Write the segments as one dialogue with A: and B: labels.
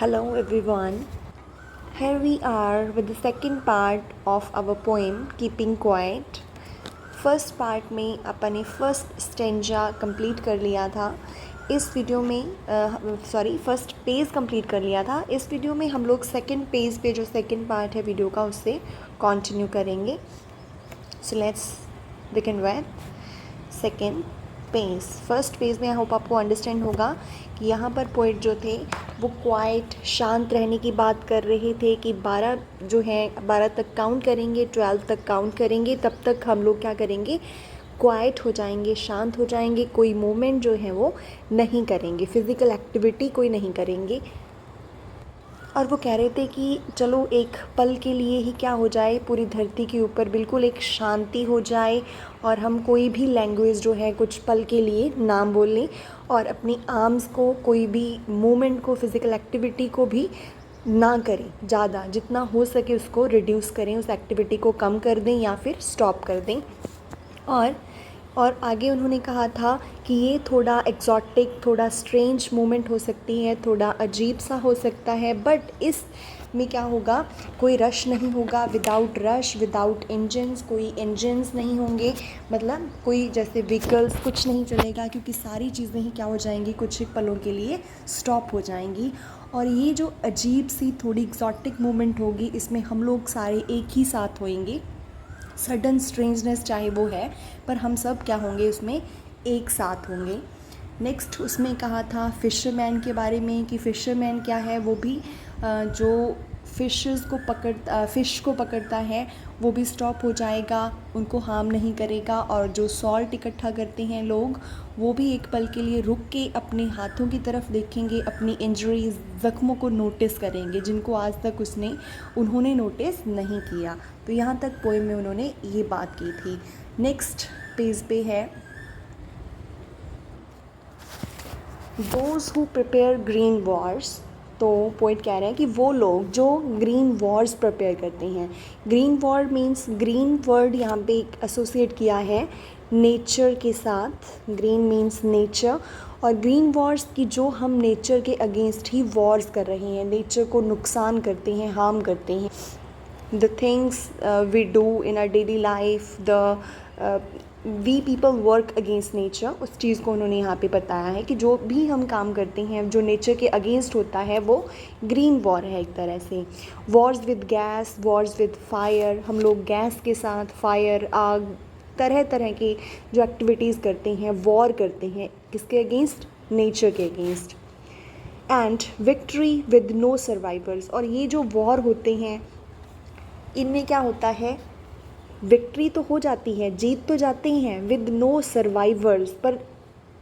A: Hello everyone. Here we are with the second part of our poem Keeping Quiet. First part में अपन ने first stanza complete कर लिया था। इस video में फर्स्ट पेज कंप्लीट कर लिया था। इस वीडियो में हम लोग सेकंड पेज पे जो सेकंड पार्ट है वीडियो का उससे कंटिन्यू करेंगे। So let's begin with second page. First page में आई होप आपको अंडरस्टैंड होगा कि यहाँ पर पोइट जो थे वो क्वाइट शांत रहने की बात कर रहे थे कि 12 जो है 12 तक काउंट करेंगे, 12 तक काउंट करेंगे, तब तक हम लोग क्या करेंगे, क्वाइट हो जाएंगे, शांत हो जाएंगे, कोई मूवमेंट जो है वो नहीं करेंगे, फिज़िकल एक्टिविटी कोई नहीं करेंगे। और वो कह रहे थे कि चलो एक पल के लिए ही क्या हो जाए, पूरी धरती के ऊपर बिल्कुल एक शांति हो जाए और हम कोई भी लैंग्वेज जो है कुछ पल के लिए ना बोलें और अपनी आर्म्स को, कोई भी मूवमेंट को, फिज़िकल एक्टिविटी को भी ना करें, ज़्यादा जितना हो सके उसको रिड्यूस करें, उस एक्टिविटी को कम कर दें या फिर स्टॉप कर दें। और आगे उन्होंने कहा था कि ये थोड़ा एक्जॉटिक, थोड़ा स्ट्रेंज मोमेंट हो सकती है, थोड़ा अजीब सा हो सकता है, बट इस में क्या होगा, कोई रश नहीं होगा, विदाउट रश, विदाउट इंजन्स, कोई इंजन्स नहीं होंगे, मतलब कोई जैसे व्हीकल्स कुछ नहीं चलेगा, क्योंकि सारी चीज़ें ही क्या हो जाएंगी, कुछ ही पलों के लिए स्टॉप हो जाएंगी। और ये जो अजीब सी थोड़ी एक्जॉटिक मोमेंट होगी, इसमें हम लोग सारे एक ही साथ होएंगे। सडन स्ट्रेंजनेस चाहे वो है, पर हम सब क्या होंगे, उसमें एक साथ होंगे। नेक्स्ट उसमें कहा था फ़िशरमैन के बारे में कि फ़िशरमैन क्या है, वो भी जो फ़िश को पकड़ता है वो भी स्टॉप हो जाएगा, उनको हार्म नहीं करेगा। और जो सॉल्ट इकट्ठा करते हैं लोग, वो भी एक पल के लिए रुक के अपने हाथों की तरफ देखेंगे, अपनी इंजरीज, ज़ख्मों को नोटिस करेंगे, जिनको आज तक उन्होंने नोटिस नहीं किया। तो यहाँ तक पोएम में उन्होंने ये बात की थी। नेक्स्ट पेज पे है those who prepare green Wars. तो पोइट कह रहे हैं कि वो लोग जो ग्रीन वॉर्स प्रिपेयर करते हैं। Green war means, green word यहाँ पे एसोसिएट किया है नेचर के साथ। ग्रीन मीन्स नेचर, और ग्रीन वॉर्स की जो हम नेचर के अगेंस्ट ही वॉर्स कर रहे हैं, नेचर को नुकसान करते हैं, हार्म करते हैं। The things we do in our daily life, we people work against nature, उस चीज़ को उन्होंने यहाँ पे बताया है कि जो भी हम काम करते हैं जो नेचर के अगेंस्ट होता है वो ग्रीन वॉर है एक तरह से। Wars with gas, Wars with fire, हम लोग गैस के साथ, फायर, आग, तरह तरह की जो एक्टिविटीज़ करते हैं, वॉर करते हैं, किसके अगेंस्ट, नेचर के against. And victory with no survivors, और ये जो वॉर होते हैं इनमें क्या होता है, विक्ट्री तो हो जाती है, जीत तो जाते हैं, विद नो सर्वाइवर्स, पर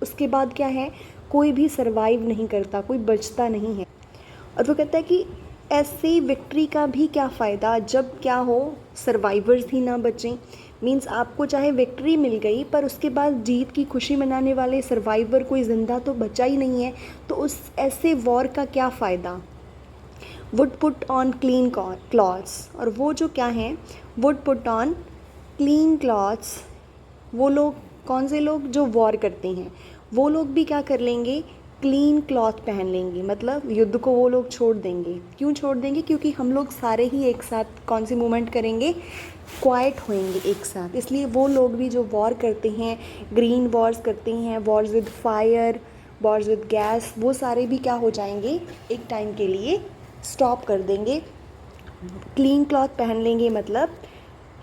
A: उसके बाद क्या है, कोई भी सर्वाइव नहीं करता, कोई बचता नहीं है। और वो कहता है कि ऐसे विक्ट्री का भी क्या फ़ायदा जब क्या हो, सर्वाइवर्स ही ना बचें। मीन्स आपको चाहे विक्ट्री मिल गई, पर उसके बाद जीत की खुशी मनाने वाले सर्वाइवर कोई ज़िंदा तो बचा ही नहीं है, तो उस ऐसे वॉर का क्या फ़ायदा। Would put on clean clothes, और वो जो क्या हैं, would put on clean clothes, वो लोग, कौन से लोग, जो वॉर करते हैं, वो लोग भी क्या कर लेंगे, क्लीन क्लॉथ पहन लेंगे, मतलब युद्ध को वो लोग छोड़ देंगे। क्यों छोड़ देंगे, क्योंकि हम लोग सारे ही एक साथ कौन सी मूवमेंट करेंगे, क्वाइट होएंगे एक साथ। इसलिए वो लोग भी जो वॉर करते हैं, ग्रीन वॉर्स करते हैं, Wars with fire, Wars with gas, वो सारे भी क्या हो जाएंगे, एक टाइम के लिए स्टॉप कर देंगे। क्लीन क्लॉथ पहन लेंगे मतलब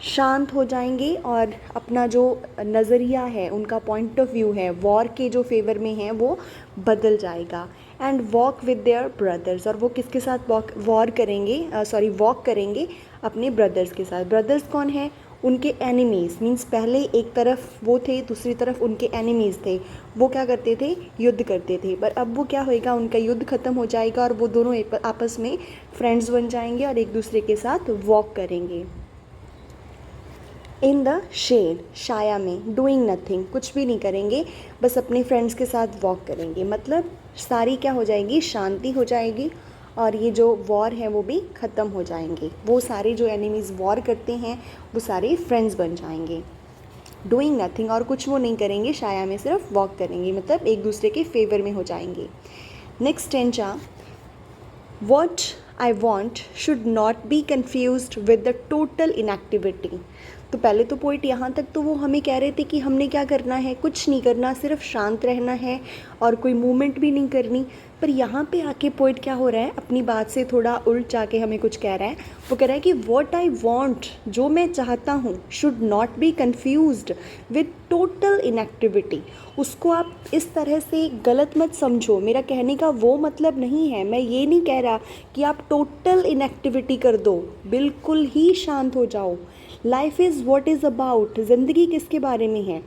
A: शांत हो जाएंगे और अपना जो नज़रिया है, उनका पॉइंट ऑफ व्यू है वॉर के जो फेवर में है वो बदल जाएगा। And walk with their brothers, और वो किसके साथ वॉक करेंगे, अपने ब्रदर्स के साथ। ब्रदर्स कौन है, उनके एनिमीज़, मीन्स पहले एक तरफ वो थे, दूसरी तरफ उनके एनिमीज़ थे, वो क्या करते थे, युद्ध करते थे। पर अब वो क्या होएगा, उनका युद्ध ख़त्म हो जाएगा और वो दोनों आपस में फ्रेंड्स बन जाएंगे और एक दूसरे के साथ वॉक करेंगे। इन द शेड, छाया में, डूइंग नथिंग, कुछ भी नहीं करेंगे, बस अपने फ्रेंड्स के साथ वॉक करेंगे। मतलब सारी क्या हो जाएगी, शांति हो जाएगी और ये जो वॉर है वो भी ख़त्म हो जाएंगे। वो सारे जो एनिमीज़ वॉर करते हैं वो सारे फ्रेंड्स बन जाएंगे। डूइंग नथिंग, और कुछ वो नहीं करेंगे, छाया में सिर्फ वॉक करेंगे, मतलब एक दूसरे के फेवर में हो जाएंगे। Next stanza, what I want should not be confused with the total inactivity. तो पहले तो पॉइंट यहाँ तक तो वो हमें कह रहे थे कि हमने क्या करना है, कुछ नहीं करना, सिर्फ शांत रहना है और कोई मूवमेंट भी नहीं करनी। पर यहाँ पे आके पॉइंट क्या हो रहा है, अपनी बात से थोड़ा उल्ट जाके हमें कुछ कह रहा है। वो कह रहा है कि वॉट आई वॉन्ट, जो मैं चाहता हूँ, should not be confused with total inactivity. उसको आप इस तरह से गलत मत समझो। मेरा कहने का वो मतलब नहीं है, मैं ये नहीं कह रहा कि आप टोटल इनएक्टिविटी कर दो, बिल्कुल ही शांत हो जाओ। Life is what is about, ज़िंदगी किसके बारे में है,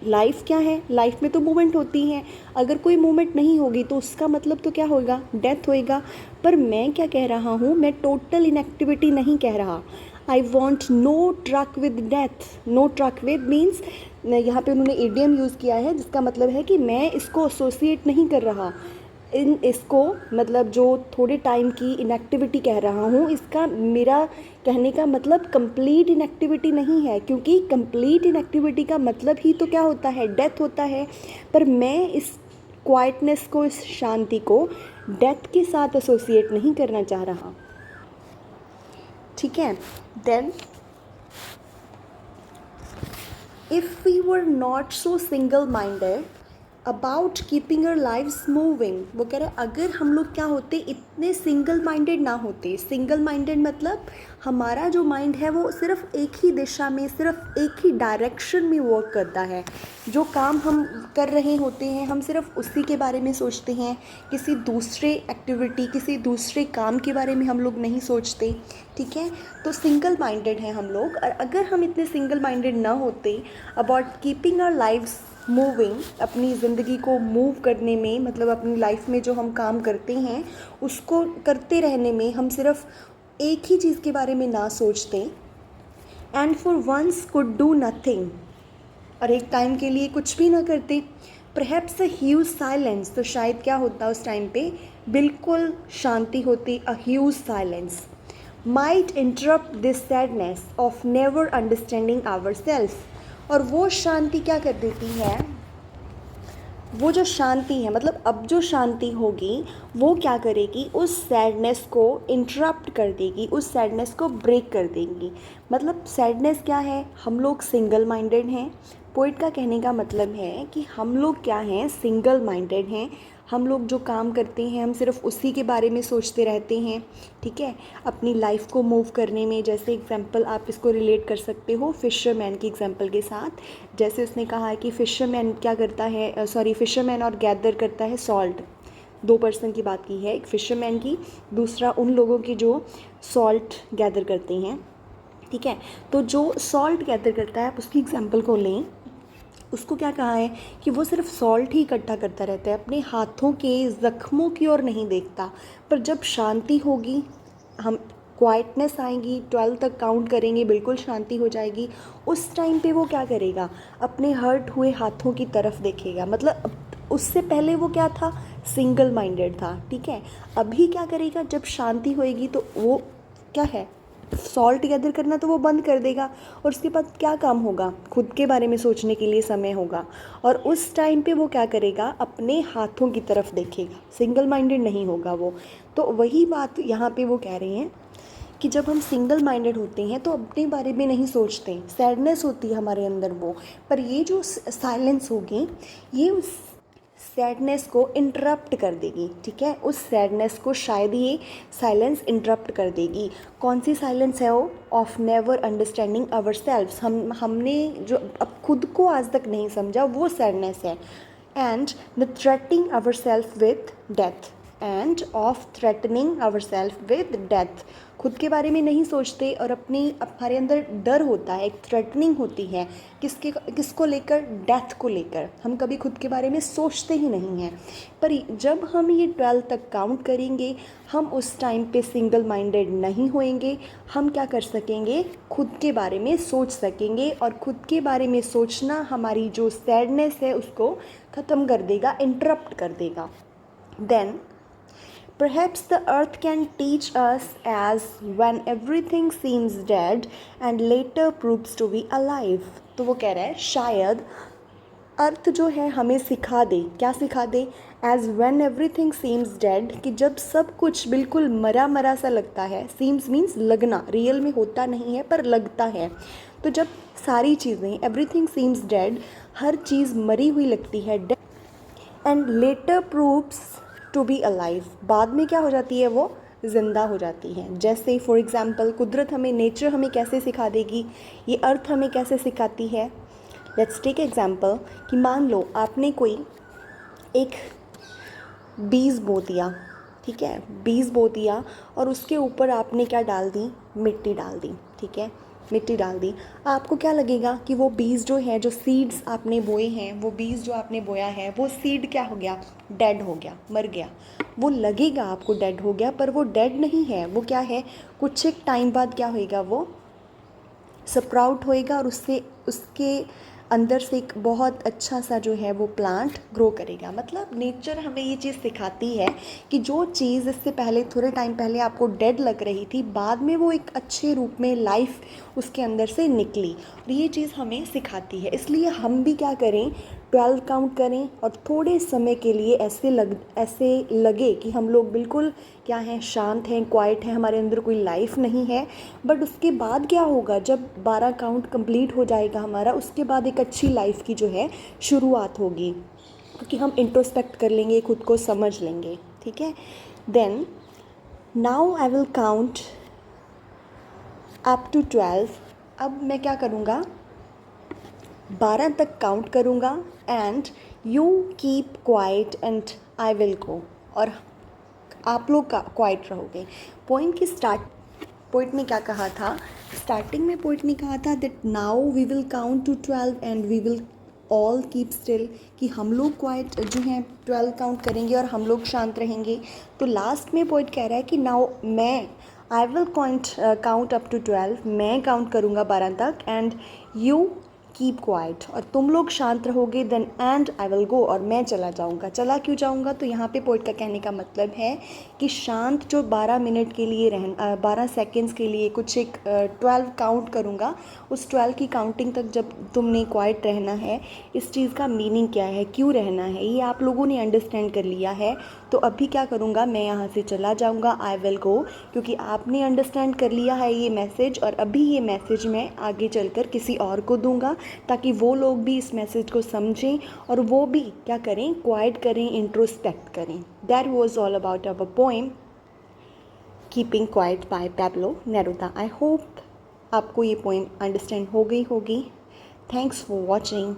A: लाइफ क्या है, लाइफ में तो मूवमेंट होती है। अगर कोई मूवमेंट नहीं होगी तो उसका मतलब तो क्या होगा, डेथ होएगा। पर मैं क्या कह रहा हूँ, मैं टोटल इनएक्टिविटी नहीं कह रहा। I want no truck with death. No truck with means यहाँ पे उन्होंने एडियम यूज़ किया है, जिसका मतलब है कि मैं इसको एसोसिएट नहीं कर रहा। इसको मतलब जो थोड़े टाइम की इनएक्टिविटी कह रहा हूँ, इसका मेरा कहने का मतलब कंप्लीट इनएक्टिविटी नहीं है, क्योंकि कंप्लीट इनएक्टिविटी का मतलब ही तो क्या होता है, डेथ होता है। पर मैं इस क्वाइटनेस को, इस शांति को डेथ के साथ एसोसिएट नहीं करना चाह रहा। ठीक है। Then if we were not so single minded about keeping our lives moving, वो कह रहे हैं अगर हम लोग क्या होते, इतने सिंगल माइंडेड ना होते। सिंगल माइंडेड मतलब हमारा जो माइंड है वो सिर्फ एक ही दिशा में, सिर्फ एक ही डायरेक्शन में वर्क करता है। जो काम हम कर रहे होते हैं हम सिर्फ उसी के बारे में सोचते हैं, किसी दूसरे एक्टिविटी, किसी दूसरे काम के बारे में हम लोग नहीं सोचते। ठीक है, तो सिंगल माइंडेड हैं हम लोग। और अगर हम इतने सिंगल माइंडेड ना होते about keeping our lives moving, अपनी ज़िंदगी को मूव करने में, मतलब अपनी लाइफ में जो हम काम करते हैं उसको करते रहने में हम सिर्फ एक ही चीज़ के बारे में ना सोचते, and for once could do nothing, और एक टाइम के लिए कुछ भी ना करते, परहैप्स अ ह्यूज साइलेंस, तो शायद क्या होता उस टाइम पे, बिल्कुल शांति होती। A huge silence might interrupt this sadness of never understanding our self. और वो शांति क्या कर देती है, वो जो शांति है, मतलब अब जो शांति होगी वो क्या करेगी, उस सैडनेस को इंटरप्ट कर देगी, उस सैडनेस को ब्रेक कर देगी। मतलब सैडनेस क्या है, हम लोग सिंगल माइंडेड हैं। पोइट का कहने का मतलब है कि हम लोग क्या हैं, सिंगल माइंडेड हैं। हम लोग जो काम करते हैं हम सिर्फ उसी के बारे में सोचते रहते हैं। ठीक है, अपनी लाइफ को मूव करने में, जैसे एग्जांपल आप इसको रिलेट कर सकते हो फिशरमैन की एग्जांपल के साथ। जैसे उसने कहा है कि फिशरमैन क्या करता है, फिशरमैन और गैदर करता है सॉल्ट। दो पर्सन की बात की है, एक फिशरमैन की, दूसरा उन लोगों की जो सॉल्ट गैदर करते हैं। ठीक है, तो जो सॉल्ट गैदर करता है, आप उसकी एग्जांपल को लें, उसको क्या कहा है कि वो सिर्फ सॉल्ट ही इकट्ठा करता रहता है, अपने हाथों के ज़ख्मों की ओर नहीं देखता। पर जब शांति होगी, हम क्वाइटनेस आएगी, 12 तक काउंट करेंगे, बिल्कुल शांति हो जाएगी, उस टाइम पे वो क्या करेगा, अपने हर्ट हुए हाथों की तरफ देखेगा। मतलब उससे पहले वो क्या था, सिंगल माइंडेड था। ठीक है, अभी क्या करेगा, जब शांति होएगी तो वो क्या है, सॉल्ट गैदर करना तो वो बंद कर देगा, और उसके बाद क्या काम होगा, खुद के बारे में सोचने के लिए समय होगा। और उस टाइम पे वो क्या करेगा, अपने हाथों की तरफ देखेगा, सिंगल माइंडेड नहीं होगा वो। तो वही बात यहाँ पे वो कह रहे हैं कि जब हम सिंगल माइंडेड होते हैं तो अपने बारे में नहीं सोचते, सैडनेस होती है हमारे अंदर वो। पर ये जो साइलेंस होगी, ये उस सैडनेस को इंटरप्ट कर देगी। ठीक है, उस सैडनेस को शायद ये साइलेंस इंटरप्ट कर देगी। कौन सी साइलेंस है वो, of never understanding ourselves, हमने जो अब खुद को आज तक नहीं समझा, वो सैडनेस है। And the threatening our self with death, and of threatening our self with death, खुद के बारे में नहीं सोचते और हमारे अंदर डर होता है, एक थ्रेटनिंग होती है, किसको लेकर, डेथ को लेकर। हम कभी खुद के बारे में सोचते ही नहीं हैं। पर जब हम ये 12 तक काउंट करेंगे, हम उस टाइम पे सिंगल माइंडेड नहीं होएंगे। हम क्या कर सकेंगे, खुद के बारे में सोच सकेंगे, और खुद के बारे में सोचना हमारी जो सैडनेस है उसको ख़त्म कर देगा, इंटरप्ट कर देगा। Then perhaps the earth can teach us as when everything seems dead and later proves to be alive। तो वो कह रहा है शायद अर्थ जो है हमें सिखा दे, क्या सिखा दे, as when everything seems dead, कि जब सब कुछ बिल्कुल मरा मरा सा लगता है, सीम्स मीन्स लगना, रियल में होता नहीं है पर लगता है, तो जब सारी चीज़ें, एवरीथिंग सीम्स डेड, हर चीज़ मरी हुई लगती है, and later proves to be alive, बाद में क्या हो जाती है, वो ज़िंदा हो जाती है। जैसे फॉर एग्ज़ाम्पल कुदरत हमें, नेचर हमें कैसे सिखा देगी, ये अर्थ हमें कैसे सिखाती है। लेट्स टेक एग्जाम्पल कि मान लो आपने कोई एक बीज बो दिया, ठीक है, बीज बो दिया और उसके ऊपर आपने क्या डाल दी, मिट्टी डाल दी, ठीक है, मिट्टी डाल दी। आपको क्या लगेगा कि वो बीज जो है, जो सीड्स आपने बोए हैं, वो बीज जो आपने बोया है, वो सीड क्या हो गया, डेड हो गया, मर गया। वो लगेगा आपको डेड हो गया, पर वो डेड नहीं है, वो क्या है, कुछ एक टाइम बाद क्या होएगा, वो स्प्राउट होएगा और उससे, उसके अंदर से एक बहुत अच्छा सा जो है वो प्लांट ग्रो करेगा। मतलब नेचर हमें ये चीज़ सिखाती है कि जो चीज़ इससे पहले, थोड़े टाइम पहले आपको डेड लग रही थी, बाद में वो एक अच्छे रूप में लाइफ उसके अंदर से निकली, और ये चीज़ हमें सिखाती है। इसलिए हम भी क्या करें, 12 काउंट करें और थोड़े समय के लिए ऐसे लगे कि हम लोग बिल्कुल क्या हैं, शांत हैं, क्वाइट हैं, हमारे अंदर कोई लाइफ नहीं है। बट उसके बाद क्या होगा, जब 12 काउंट कंप्लीट हो जाएगा हमारा, उसके बाद एक अच्छी लाइफ की जो है शुरुआत होगी, क्योंकि हम इंट्रोस्पेक्ट कर लेंगे, खुद को समझ लेंगे, ठीक है। Then now I will count up to 12। अब मैं क्या करूँगा, 12 तक काउंट करूँगा, and you keep quiet and I will go, और आप लोग का क्वाइट रहोगे। पोइम की पोइट ने क्या कहा था, स्टार्टिंग में पोइट ने कहा था that now we will count to 12 and we will all keep still, कि हम लोग क्वाइट जो हैं 12 काउंट करेंगे और हम लोग शांत रहेंगे। तो लास्ट में पोइट कह रहा है कि नाउ मैं, I will count up to 12, मैं काउंट करूँगा 12 तक, एंड यू कीप क्वाइट, और तुम लोग शांत रहोगे, then and I will go, और मैं चला जाऊँगा। चला क्यों जाऊँगा, तो यहाँ पे पोइट का कहने का मतलब है कि शांत जो 12 मिनट के लिए 12 सेकेंड्स के लिए कुछ एक 12 काउंट करूँगा, उस 12 की काउंटिंग तक जब तुमने क्वाइट रहना है, इस चीज़ का मीनिंग क्या है, क्यों रहना है, ये आप लोगों ने अंडरस्टैंड कर लिया है। तो अभी क्या करूँगा, मैं यहाँ से चला जाऊँगा, आई विल गो, क्योंकि आपने अंडरस्टैंड कर लिया है ये मैसेज, और अभी ये मैसेज मैं आगे चलकर किसी और को दूँगा, ताकि वो लोग भी इस मैसेज को समझें और वो भी क्या करें, क्वाइट करें, इंट्रोस्पेक्ट करें। That was all about our poem keeping quiet by Pablo Neruda. I hope आपको ये पोएम अंडरस्टैंड हो गई होगी। Thanks for watching.